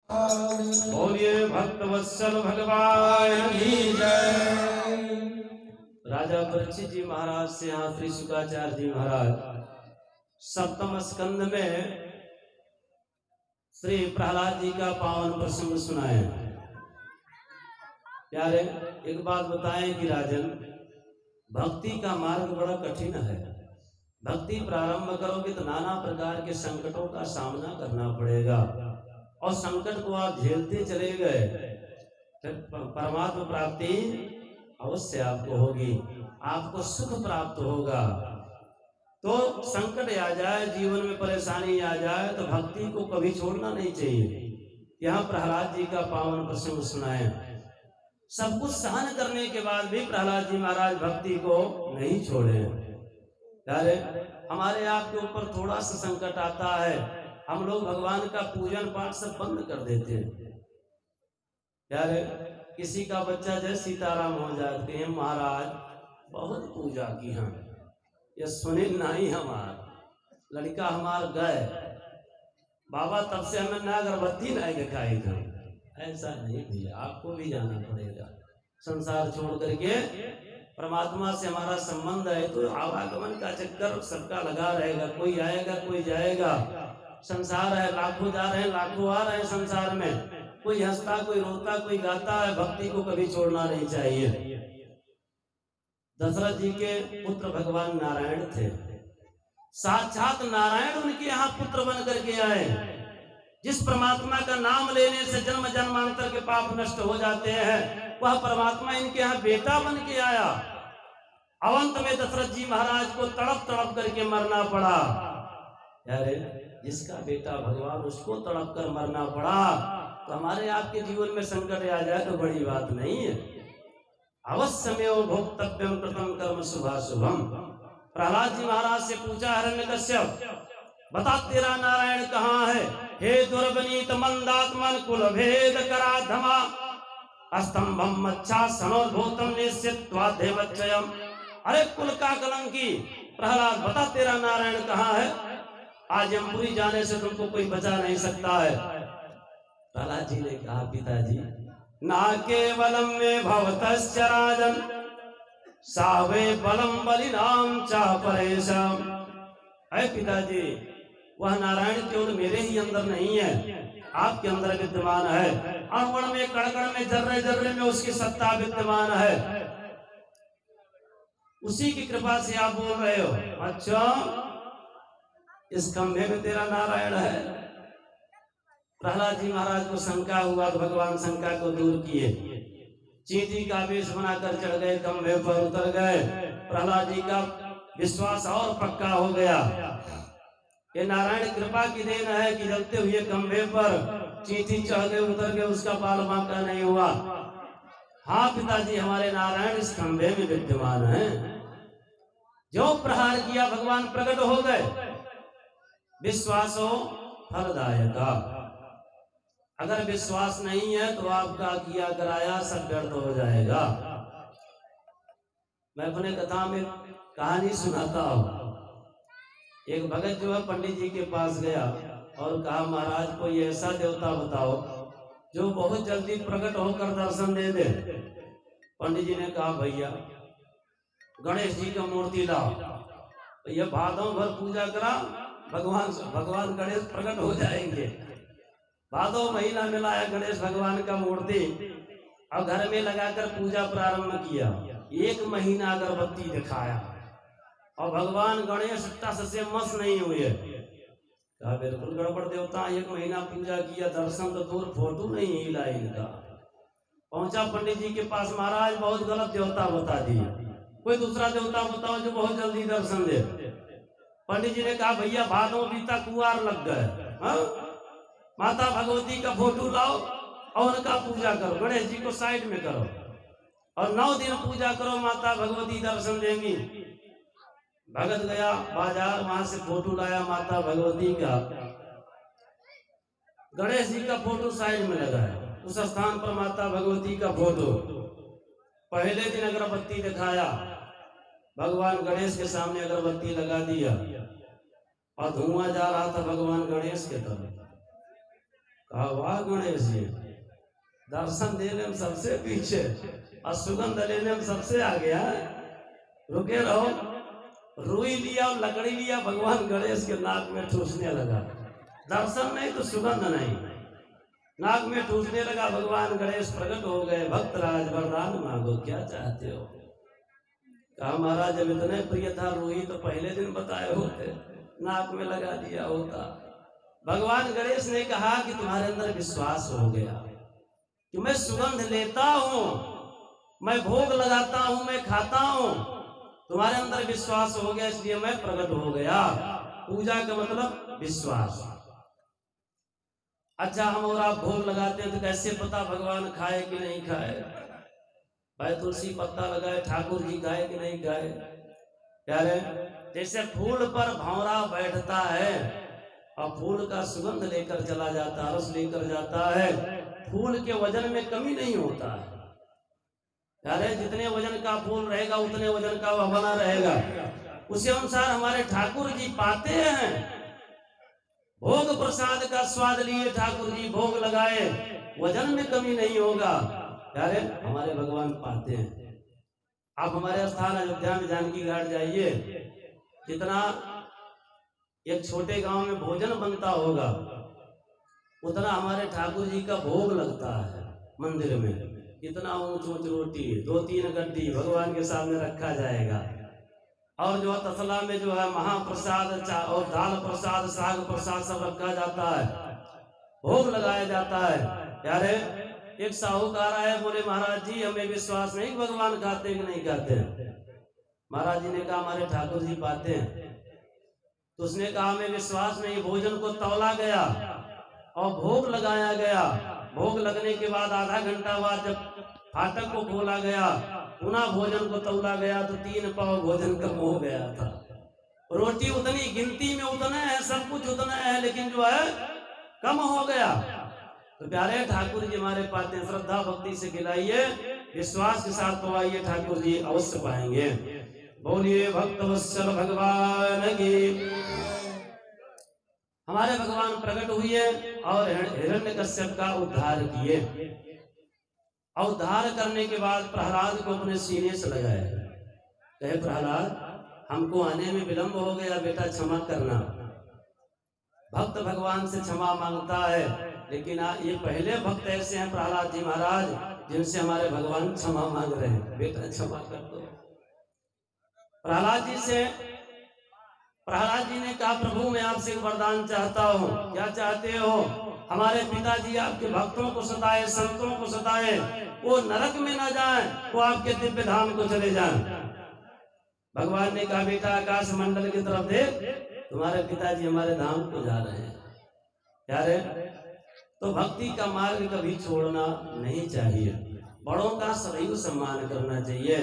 बोलिए भक्तवत्सल भगवान की जय। राजा परीक्षित जी महाराज से यहाँ श्री शुक्राचार्य जी महाराज सप्तम स्कंद में श्री प्रहलाद जी का पावन प्रसंग सुनाए। प्यारे, एक बात बताएं कि राजन, भक्ति का मार्ग बड़ा कठिन है। भक्ति प्रारंभ करोगे तो नाना प्रकार के संकटों का सामना करना पड़ेगा और संकट को आप झेलते चले गए फिर परमात्मा प्राप्ति अवश्य आपको होगी, आपको सुख प्राप्त होगा। तो संकट आ जाए, जीवन में परेशानी आ जाए तो भक्ति को कभी छोड़ना नहीं चाहिए। यहाँ प्रहलाद जी का पावन प्रसंग सुनाए। सब कुछ सहन करने के बाद भी प्रहलाद जी महाराज भक्ति को नहीं छोड़े। अरे हमारे आपके ऊपर थोड़ा सा संकट आता है, हम लोग भगवान का पूजन पाठ सब बंद कर देते हैं। यारे किसी का बच्चा जैसे सीताराम हो जाते हैं, महाराज बहुत पूजा की हम, ये सुने नहीं, हमार लड़का हमार गए बाबा तब से हमें ना अगरबत्ती नहीं दिखाई था। ऐसा नहीं भैया, आपको भी जाना पड़ेगा। संसार छोड़ करके परमात्मा से हमारा संबंध है तो आवागमन का चक्कर सबका लगा रहेगा। कोई आएगा कोई जाएगा, संसार है, लाखों जा रहे हैं लाखों आ रहे हैं संसार में। कोई हंसता कोई रोता कोई गाता है। भक्ति को कभी छोड़ना नहीं चाहिए। दशरथ जी के पुत्र भगवान नारायण थे, साक्षात नारायण उनके यहाँ पुत्र बन करके आए। जिस परमात्मा का नाम लेने से जन्म जन्मांतर के पाप नष्ट हो जाते हैं, वह परमात्मा इनके यहाँ बेटा बन के आया। अवंत में दशरथ जी महाराज को तड़प तड़प करके मरना पड़ा। यारे जिसका बेटा भगवान उसको तड़प कर मरना पड़ा, तो हमारे आपके जीवन में संकट आ जाए तो बड़ी बात नहीं है। अवश्य में भोक्तव्यम कृतम कर्म शुभाशुभम। प्रहलाद जी महाराज से पूछा हिरण्यकश्यप, बता तेरा नारायण कहाँ है? हे दुर्बनीत मंदात्मन कुल भेद कराधमा अस्तंभम मच्छा सनोद्भूतम निश्चित्वा देवच्चयम। अरे कुल का कलंकी प्रहलाद, बता तेरा नारायण कहाँ है? आज यमपुरी जाने से तुमको कोई बचा नहीं सकता है। प्रहलाद जी ने कहा, पिताजी ना केवलम में भवतश्च राजन सावे बलम बलिनाम चा परेशम। अरे पिताजी, वह नारायण केवल मेरे ही अंदर नहीं है, आपके अंदर विद्यमान है। अणुअण में कण-कण में जर्रे जर्रे में उसकी सत्ता विद्यमान है। उसी की कृपा से आप बोल रहे हो। अच्छा, इस खंभे में तेरा नारायण है? प्रहलाद जी महाराज को शंका हुआ तो भगवान शंका को दूर किए। चींटी का वेश बनाकर चढ़ गए, खंभे पर उतर गए। प्रहलाद जी का विश्वास और पक्का हो गया। ये नारायण कृपा की देन है कि जलते हुए खंभे पर चींटी चढ़ गए उतर गए, उसका बाल बांका नहीं हुआ। हाँ पिताजी, हमारे नारायण इस खंभे में विद्यमान है। जो प्रहार किया भगवान प्रकट हो गए। विश्वासो फलदायका। अगर विश्वास नहीं है तो आपका किया कराया सब व्यर्थ हो जाएगा। मैं अपने कथा में कहानी सुनाता हूँ। एक भगत जो है पंडित जी के पास गया और कहा, महाराज कोई ऐसा देवता बताओ जो बहुत जल्दी प्रकट होकर दर्शन दे दे। पंडित जी ने कहा, भैया गणेश जी का मूर्ति लाओ। भैया भादों भर पूजा करा, भगवान गणेश प्रकट हो जाएंगे। भादों महीना में लाया गणेश भगवान का मूर्ति और घर में लगाकर पूजा प्रारंभ किया। एक महीना अगरबत्ती दिखाया और भगवान गणेश टस से मस नहीं हुए। कहा बिल्कुल गड़बड़ देवता, एक महीना पूजा किया, दर्शन तो दूर, फोटो नहीं हिला इनका। पहुंचा पंडित जी के पास, महाराज बहुत गलत देवता बता दिया, कोई दूसरा देवता बताओ जो बहुत जल्दी दर्शन दे। पंडित जी ने कहा, भैया भादों बीता कुआर लग गए, माता भगवती का फोटो लाओ और उनका पूजा करो, गणेश जी को साइड में करो और 9 दिन पूजा करो, माता भगवती दर्शन देंगी। भगत गया बाजार, वहां से फोटो लाया माता भगवती का, गणेश जी का फोटो साइड में लगाया, उस स्थान पर माता भगवती का फोटो। पहले दिन अगरबत्ती दिखाया, भगवान गणेश के सामने अगरबत्ती लगा दिया और धुआं जा रहा था भगवान गणेश के तरफ। कहा वाह गणेश जी, दर्शन देने में सबसे पीछे और सुगंध लेने में सबसे आगे है। रुके रहो। रुई लिया और लकड़ी लिया, भगवान गणेश के नाक में ठूसने लगा। दर्शन नहीं तो सुगंध नहीं, नाक में ठूसने लगा। भगवान गणेश प्रकट हो गए। भक्तराज वरदान मांगो, क्या चाहते हो? कहा महाराज जब इतने प्रिय था रुई तो पहले दिन बताए होते, नाक में लगा दिया होता। भगवान गणेश ने कहा कि तुम्हारे अंदर विश्वास हो गया कि मैं सुगंध लेता हूं, मैं भोग लगाता हूं, मैं खाता हूं, तुम्हारे अंदर विश्वास हो गया इसलिए मैं प्रकट हो गया। पूजा का मतलब विश्वास। अच्छा हम और आप भोग लगाते हैं तो कैसे पता भगवान खाए कि नहीं खाए? भाई तुलसी पत्ता लगाए, ठाकुर जी खाए कि नहीं खाए? क्या रे? जैसे फूल पर भंवरा बैठता है और फूल का सुगंध लेकर चला जाता है, रस लेकर जाता है, फूल के वजन में कमी नहीं होता है। अरे जितने वजन का फूल रहेगा उतने वजन का वह बना रहेगा। उसी अनुसार हमारे ठाकुर जी पाते हैं। भोग प्रसाद का स्वाद लिए ठाकुर जी भोग लगाए, वजन में कमी नहीं होगा। अरे हमारे भगवान पाते हैं। आप हमारे स्थान अयोध्या में जानकी घाट जाइए, जितना एक छोटे गांव में भोजन बनता होगा उतना हमारे ठाकुर जी का भोग लगता है मंदिर में। इतना ऊंच ऊंच रोटी, 2-3 गड्डी भगवान के सामने रखा जाएगा। और जो तसला में जो है महाप्रसाद और दाल प्रसाद, साग प्रसाद सब रखा जाता है, भोग लगाया जाता है। यारे एक साहूकार आए, बोले महाराज जी हमें विश्वास नहीं भगवान खाते कि नहीं खाते। महाराज जी ने कहा हमारे ठाकुर जी पाते हैं। तो उसने कहा हमें विश्वास नहीं। भोजन को तौला गया और भोग लगाया गया। भोग लगने के बाद आधा घंटा बाद जब फाटक को खोला गया, पुनः भोजन को तौला गया तो 3 पाव भोजन कम हो गया था। रोटी उतनी, गिनती में उतना है, सब कुछ उतना है, लेकिन जो है कम हो गया। तो प्यारे ठाकुर जी हमारे पाते हैं। श्रद्धा भक्ति से खिलाइए, विश्वास के साथ पवाइए, ठाकुर जी अवश्य पाएंगे। बोलिए भक्तवत्सल भगवान की। हमारे भगवान प्रकट हुए और हिरण्यकश्यप का उद्धार किए। और उद्धार करने के बाद प्रहलाद को अपने सीने से लगाया। कहे प्रहलाद हमको आने में विलंब हो गया, बेटा क्षमा करना। भक्त भगवान से क्षमा मांगता है, लेकिन ये पहले भक्त ऐसे हैं प्रहलाद जी महाराज जिनसे हमारे भगवान क्षमा मांग रहे हैं, बेटा क्षमा कर दो। प्रहलाद जी से प्रहलाद जी ने कहा प्रभु मैं आपसे एक वरदान चाहता हूँ। क्या चाहते हो? हमारे पिताजी आपके भक्तों को सताए, संतों को सताए, वो नरक में न जाएं, वो आपके दिव्य धाम को चले जाएं। भगवान ने कहा बेटा आकाश मंडल की तरफ देख, तुम्हारे पिताजी हमारे धाम को जा रहे हैं। क्या रे? तो भक्ति का मार्ग कभी छोड़ना नहीं चाहिए। बड़ों का सदैव सम्मान करना चाहिए।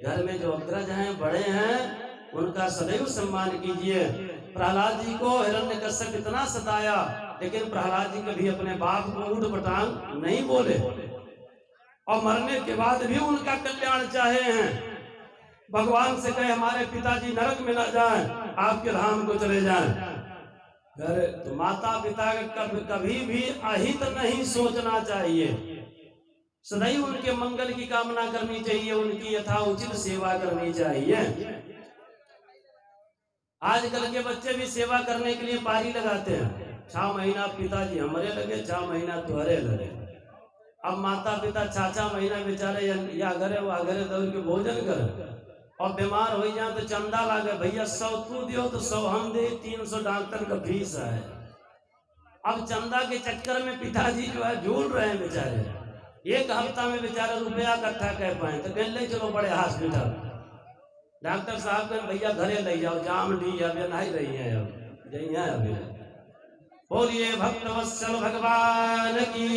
घर में जो अग्रज हैं, बड़े हैं, उनका सदैव सम्मान कीजिए। प्रहलाद जी को हिरण्यकश्यप इतना सताया, लेकिन प्रहलाद जी कभी अपने बाप को ऊट पटांग नहीं बोले और मरने के बाद भी उनका कल्याण चाहे हैं। भगवान से कहे हमारे पिताजी नरक में न जाएं, आपके धाम को चले जाएं। तो माता पिता का कभी भी अहित नहीं सोचना चाहिए, सदैव उनके मंगल की कामना करनी चाहिए, उनकी यथाउचित सेवा करनी चाहिए। आजकल के बच्चे भी सेवा करने के लिए पारी लगाते हैं। 6 महीना पिताजी हमारे लगे, 6 महीना तुम्हारे लगे। अब माता पिता 6 महीना बेचारे या घरे वा घरे दौड़ के भोजन करे और बीमार हो जाए तो चंदा लागे, भैया 100 तू दियो तो 100 हम दे, 300 डॉक्टर का फीस है। अब चंदा के चक्कर में पिताजी जो है झूल रहे हैं बेचारे। एक हफ्ता में बेचारे रुपया इकट्ठा कर पाए तो कह ले चलो बड़े हॉस्पिटल। डॉक्टर साहब कहें भैया घरे ले जाओ, जाम ली अभी नहीं रही है, अब यही है अभी। बोलिए भक्तवत्सल भगवान की।